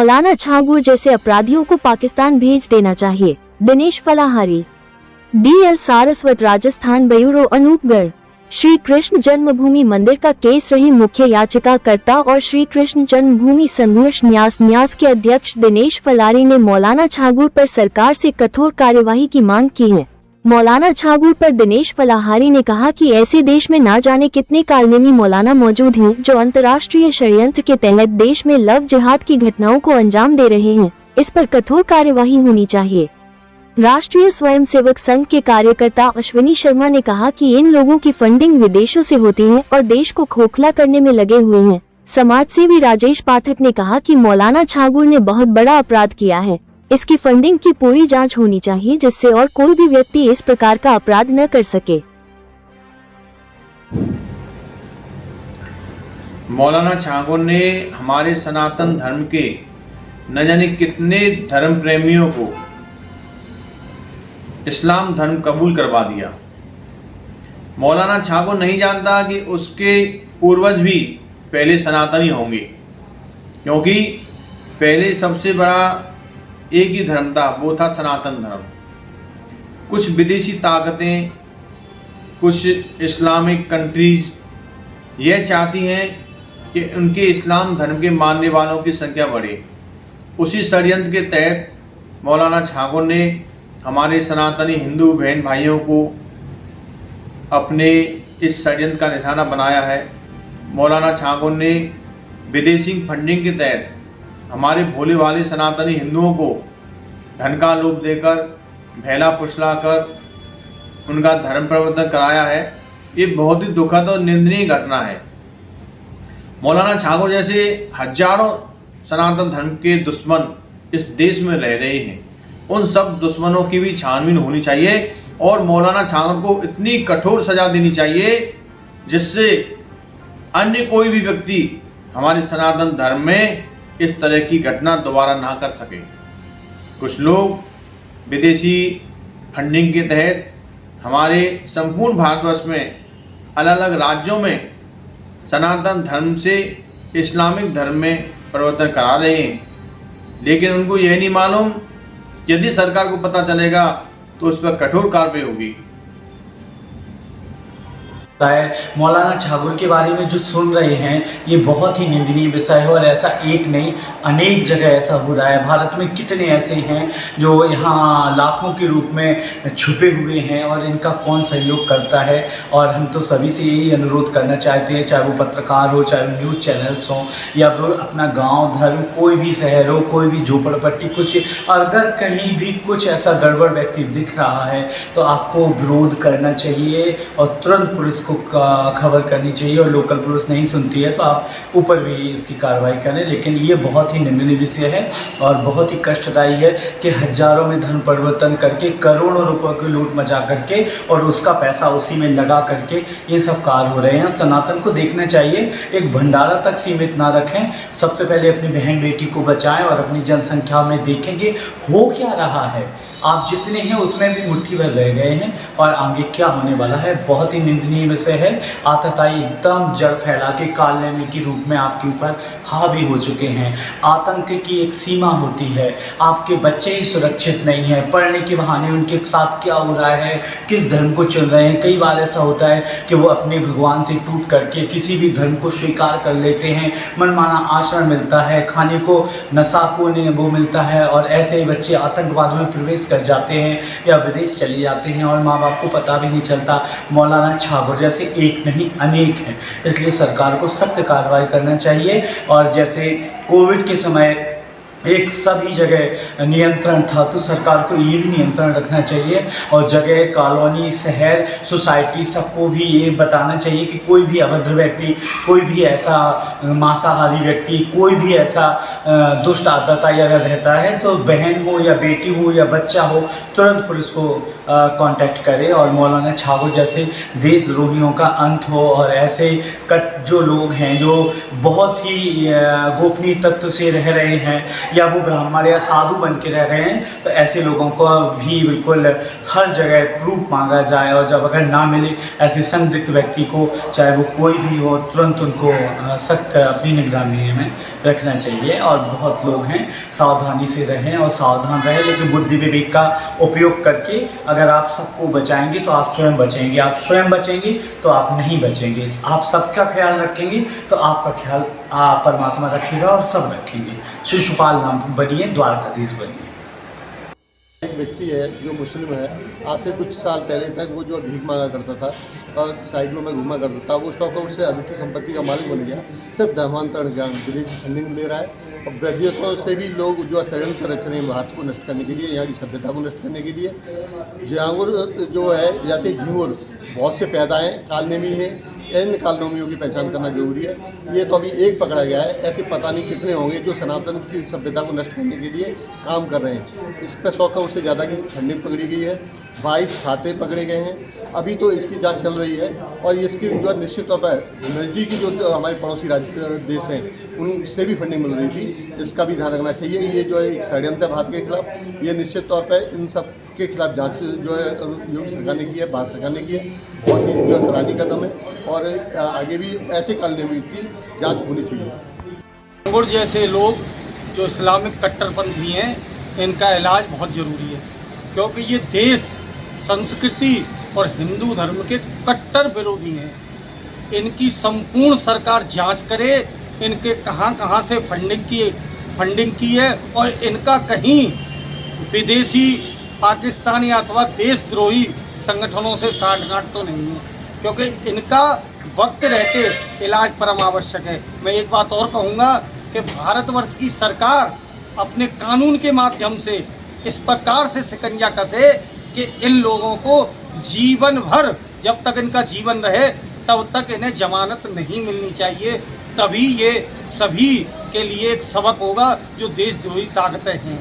मौलाना छागूर जैसे अपराधियों को पाकिस्तान भेज देना चाहिए। Dinesh Phalahari, DL Saraswat, Rajasthan bureau, Anupgarh. श्री कृष्ण जन्मभूमि मंदिर का केस रही मुख्य याचिकाकर्ता और श्री कृष्ण जन्मभूमि संघर्ष न्यास के अध्यक्ष दिनेश फलाहारी ने मौलाना छागूर पर सरकार से कठोर कार्यवाही की मांग की है। मौलाना छागूर पर दिनेश फलाहारी ने कहा कि ऐसे देश में ना जाने कितने कालनेमी मौलाना मौजूद हैं जो अंतर्राष्ट्रीय षड्यंत्र के तहत देश में लव जिहाद की घटनाओं को अंजाम दे रहे हैं। इस पर कठोर कार्यवाही होनी चाहिए। राष्ट्रीय स्वयंसेवक संघ के कार्यकर्ता अश्विनी शर्मा ने कहा कि इन लोगों की फंडिंग विदेशों से होती है और देश को खोखला करने में लगे हुए हैं। समाजसेवी राजेश पाठक ने कहा कि मौलाना छागूर ने बहुत बड़ा अपराध किया है, इसकी फंडिंग की पूरी जांच होनी चाहिए जिससे और कोई भी व्यक्ति इस प्रकार का अपराध न कर सके। मौलाना छागूर ने हमारे सनातन धर्म के न जाने कितने धर्म प्रेमियों को इस्लाम धर्म कबूल करवा दिया। मौलाना छागूर नहीं जानता कि उसके पूर्वज भी पहले सनातनी होंगे, क्योंकि पहले सबसे बड़ा एक ही धर्म था, वो था सनातन धर्म। कुछ विदेशी ताकतें, कुछ इस्लामिक कंट्रीज यह चाहती हैं कि उनके इस्लाम धर्म के मानने वालों की संख्या बढ़े। उसी षड्यंत्र के तहत मौलाना छागूर ने हमारे सनातनी हिंदू बहन भाइयों को अपने इस षड्यंत्र का निशाना बनाया है। मौलाना छागूर ने विदेशी फंडिंग के तहत हमारे भोले भाले सनातनी हिंदुओं को धन का लोभ देकर, भैला फुसलाकर उनका धर्म परिवर्तन कराया है। ये बहुत ही दुखद और निंदनीय घटना है। मौलाना छागूर जैसे हजारों सनातन धर्म के दुश्मन इस देश में रह रहे हैं, उन सब दुश्मनों की भी छानबीन होनी चाहिए और मौलाना छागूर को इतनी कठोर सजा देनी चाहिए जिससे अन्य कोई भी व्यक्ति हमारे सनातन धर्म में इस तरह की घटना दोबारा ना कर सके। कुछ लोग विदेशी फंडिंग के तहत हमारे संपूर्ण भारतवर्ष में अलग अलग राज्यों में सनातन धर्म से इस्लामिक धर्म में परिवर्तन करा रहे हैं, लेकिन उनको यह नहीं मालूम कि यदि सरकार को पता चलेगा तो उस पर कठोर कार्रवाई होगी। मौलाना छागूर के बारे में जो सुन रहे हैं ये बहुत ही निंदनीय विषय है और ऐसा एक नहीं अनेक जगह ऐसा हो रहा है। भारत में कितने ऐसे हैं जो यहाँ लाखों के रूप में छुपे हुए हैं और इनका कौन सहयोग करता है। और हम तो सभी से यही अनुरोध करना चाहते हैं, चाहे वो पत्रकार हो, चाहे वो न्यूज़ चैनल्स हों या फिर अपना गाँव धर्म कोई भी शहर हो, कोई भी झोपड़पट्टी कुछ, अगर कहीं भी कुछ ऐसा गड़बड़ व्यक्ति दिख रहा है तो आपको विरोध करना चाहिए और तुरंत पुलिस को खबर करनी चाहिए। और लोकल पुलिस नहीं सुनती है तो आप ऊपर भी इसकी कार्रवाई करें। लेकिन ये बहुत ही निंदनीय विषय है और बहुत ही कष्टदायी है कि हजारों में धन परिवर्तन करके करोड़ों रुपए की लूट मचा करके और उसका पैसा उसी में लगा करके ये सब कार्य हो रहे हैं। सनातन को देखना चाहिए, एक भंडारा तक सीमित ना रखें। सबसे पहले अपनी बहन बेटी को बचाएं और अपनी जनसंख्या में देखेंगे हो क्या रहा है। आप जितने हैं उसमें भी मुट्ठी भर रह गए हैं और आगे क्या होने वाला है बहुत ही निंदनीय विषय है। आतताई एकदम जड़ फैला के कालनेमी के रूप में आपके ऊपर हावी हो चुके हैं। आतंक की एक सीमा होती है, आपके बच्चे ही सुरक्षित नहीं हैं। पढ़ने के बहाने उनके साथ क्या हो रहा है, किस धर्म को चुन रहे हैं। कई बार ऐसा होता है कि वो अपने भगवान से टूट करके किसी भी धर्म को स्वीकार कर लेते हैं। मनमाना आचरण मिलता है, खाने को नशा को वो मिलता है और ऐसे ही बच्चे आतंकवाद में प्रवेश कर जाते हैं या विदेश चले जाते हैं और माँ बाप को पता भी नहीं चलता। मौलाना छागूर जैसे एक नहीं अनेक हैं, इसलिए सरकार को सख्त कार्रवाई करना चाहिए। और जैसे कोविड के समय एक सभी जगह नियंत्रण था तो सरकार को ये भी नियंत्रण रखना चाहिए और जगह कॉलोनी शहर सोसाइटी सबको भी ये बताना चाहिए कि कोई भी अभद्र व्यक्ति, कोई भी ऐसा मांसाहारी व्यक्ति, कोई भी ऐसा दुष्ट आदताई अगर रहता है तो बहन हो या बेटी हो या बच्चा हो तुरंत पुलिस को कांटेक्ट करे और मौलाना छागूर जैसे देशद्रोहियों का अंत हो। और ऐसे कट जो लोग हैं जो बहुत ही गोपनीय तत्व से रह रहे हैं या वो ब्राह्मण या साधु बन के रह रहे हैं, तो ऐसे लोगों को भी बिल्कुल हर जगह प्रूफ मांगा जाए, और जब अगर ना मिले ऐसे संदिग्ध व्यक्ति को, चाहे वो कोई भी हो, तुरंत उनको सख्त अपनी निगरानी में रखना चाहिए। और बहुत लोग हैं, सावधानी से रहें और सावधान रहें, लेकिन बुद्धि विवेक का उपयोग करके अगर आप सबको बचाएंगे तो आप स्वयं बचेंगे, आप स्वयं बचेंगे तो आप नहीं बचेंगे, आप सबका ख्याल रखेंगे तो आपका ख्याल परमात्मा रखेगा और सब रखेंगे। शिशुपाल नाम बनिए, द्वारकाधीश बनिए। एक व्यक्ति है जो मुस्लिम है, आज से कुछ साल पहले तक वो जो भीख मांगा करता था और साइकिलों में घूमा करता था, वो शौक से अधिक की संपत्ति का मालिक बन गया। सिर्फ धर्मांतरण ज्ञान विदेशी फंडिंग ले रहा है और विदेशों से भी लोग जो षड्यंत्र रच रहे हैं भारत को नष्ट करने के लिए, यहाँ की सभ्यता को नष्ट करने के लिए। झांगुर जो है, जैसे झींगुर बहुत से पैदा हैं, कालनेमी है, इन कालनेमियों की पहचान करना जरूरी है। ये तो अभी एक पकड़ा गया है, ऐसे पता नहीं कितने होंगे जो सनातन की सभ्यता को नष्ट करने के लिए काम कर रहे हैं। इस पर 100 करोड़ से ज़्यादा की फंडिंग पकड़ी गई है, 22 खाते पकड़े गए हैं। अभी तो इसकी जांच चल रही है और इसकी जो निश्चित तौर पर नज़दीकी जो हमारे पड़ोसी देश हैं उनसे भी फंडिंग मिल रही थी, इसका भी ध्यान रखना चाहिए। ये जो है एक षड्यंत्र है भारत के खिलाफ, ये निश्चित तौर पर इन सब के खिलाफ जांच जो है योगी सरकार ने की है, भारत सरकार ने की है, बहुत ही जो सराहनीय कदम है और आगे भी ऐसे कालनेमी की जांच होनी चाहिए। झांगुर जैसे लोग जो इस्लामिक कट्टरपंथी हैं, इनका इलाज बहुत ज़रूरी है, क्योंकि ये देश, संस्कृति और हिंदू धर्म के कट्टर विरोधी हैं। इनकी संपूर्ण सरकार जांच करे, इनके कहां से फंडिंग की है और इनका कहीं विदेशी, पाकिस्तानी अथवा देशद्रोही संगठनों से साठगांठ तो नहीं है, क्योंकि इनका वक्त रहते इलाज परम आवश्यक है। मैं एक बात और कहूँगा कि भारतवर्ष की सरकार अपने कानून के माध्यम से इस प्रकार से शिकंजा कसे कि इन लोगों को जीवन भर, जब तक इनका जीवन रहे तब तक इन्हें जमानत नहीं मिलनी चाहिए। तभी ये सभी के लिए एक सबक होगा जो देशद्रोही ताकतें हैं।